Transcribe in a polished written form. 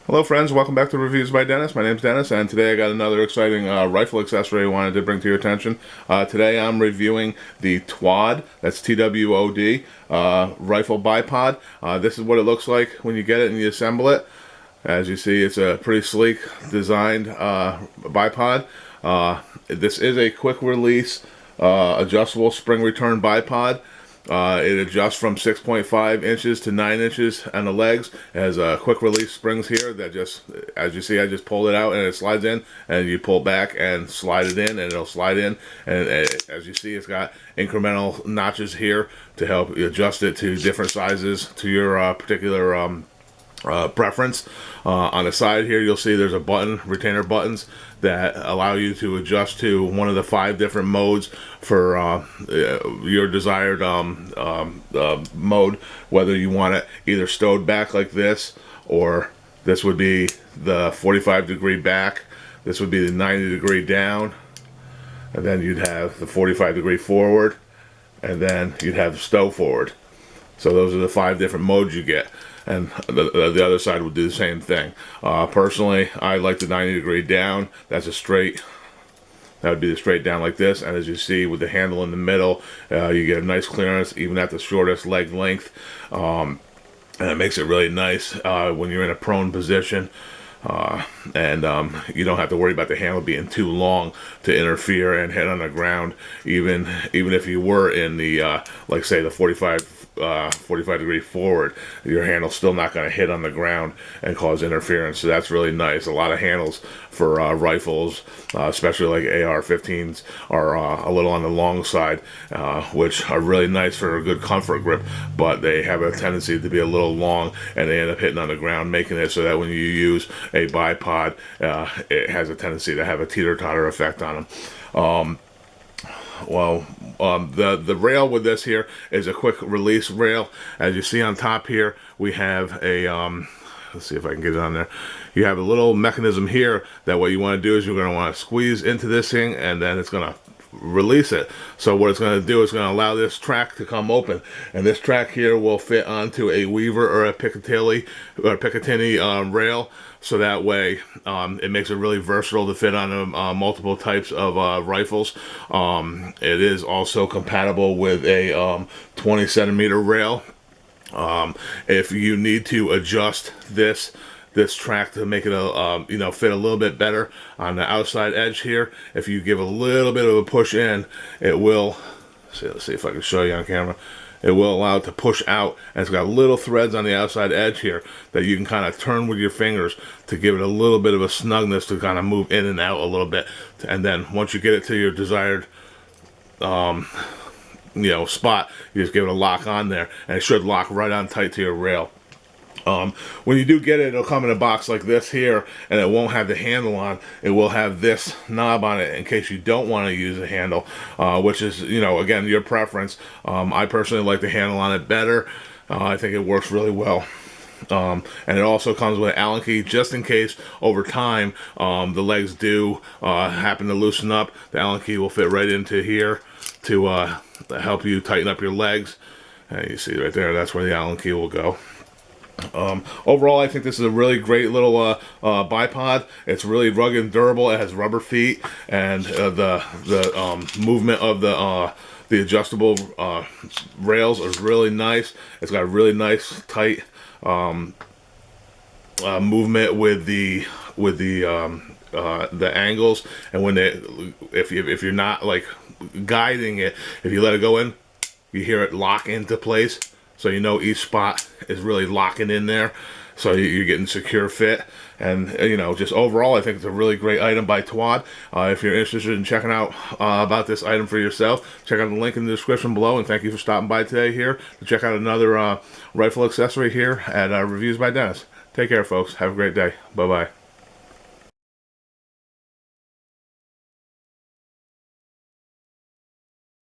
Hello friends, welcome back to Reviews by Dennis. My name's Dennis, and today I got another exciting rifle accessory I wanted to bring to your attention. Today I'm reviewing the TWOD, that's T-W-O-D, rifle bipod. This is what it looks like when you get it and you assemble it. As you see, it's a pretty sleek designed bipod. This is a quick release adjustable spring return bipod. It adjusts from 6.5 inches to 9 inches on the legs. It has quick release springs here that just, as you see, I just pulled it out and it slides in, and you pull back and slide it in and it'll slide in. And as you see, it's got incremental notches here to help adjust it to different sizes to your particular preference. On the side here, you'll see there's a button, retainer buttons, that allow you to adjust to one of the 5 different modes for your desired mode, whether you want it either stowed back like this, or this would be the 45-degree back, this would be the 90-degree down, and then you'd have the 45-degree forward, and then you'd have the stow forward. So those are the 5 different modes you get, and the other side would do the same thing. Personally, I like the 90-degree down. That's a straight. That would be the straight down like this, and as you see with the handle in the middle, you get a nice clearance even at the shortest leg length, and it makes it really nice when you're in a prone position. You don't have to worry about the handle being too long to interfere and hit on the ground, even if you were in the like say the 45-degree forward, your handle's still not going to hit on the ground and cause interference. So that's really nice. A lot of handles for rifles, especially like AR-15s, are a little on the long side, which are really nice for a good comfort grip, but they have a tendency to be a little long and they end up hitting on the ground, making it so that when you use a bipod, it has a tendency to have a teeter-totter effect on them. The rail with this here is a quick release rail. As you see on top here, we have a let's see if I can get it on there. You have a little mechanism here that what you want to do is you're going to want to squeeze into this thing, and then it's going to release it. So what it's going to do is going to allow this track to come open, and this track here will fit onto a Weaver or a Picatinny rail, so that way it makes it really versatile to fit on multiple types of rifles. It is also compatible with a 20 centimeter rail. If you need to adjust this track to make it fit a little bit better on the outside edge here, if you give a little bit of a push in, it will, let's see if I can show you on camera, it will allow it to push out, and it's got little threads on the outside edge here that you can kind of turn with your fingers to give it a little bit of a snugness to kind of move in and out a little bit. And then once you get it to your desired spot, you just give it a lock on there, and it should lock right on tight to your rail. When you do get it, it'll come in a box like this here, and it won't have the handle on. It will have this knob on it in case you don't want to use a handle, which is, again, your preference. I personally like the handle on it better. I think it works really well. And it also comes with an Allen key, just in case over time the legs do happen to loosen up. The Allen key will fit right into here to help you tighten up your legs. And you see right there, that's where the Allen key will go. Overall, I think this is a really great little bipod. It's really rugged and durable. It has rubber feet, and the movement of the adjustable rails is really nice. It's got a really nice tight movement with the angles, and when if you're not like guiding it, if you let it go in, you hear it lock into place. So each spot is really locking in there, so you're getting secure fit. And just overall, I think it's a really great item by TWOD. If you're interested in checking out about this item for yourself, check out the link in the description below. And thank you for stopping by today here to check out another rifle accessory here at Reviews by Dennis. Take care, folks. Have a great day. Bye bye.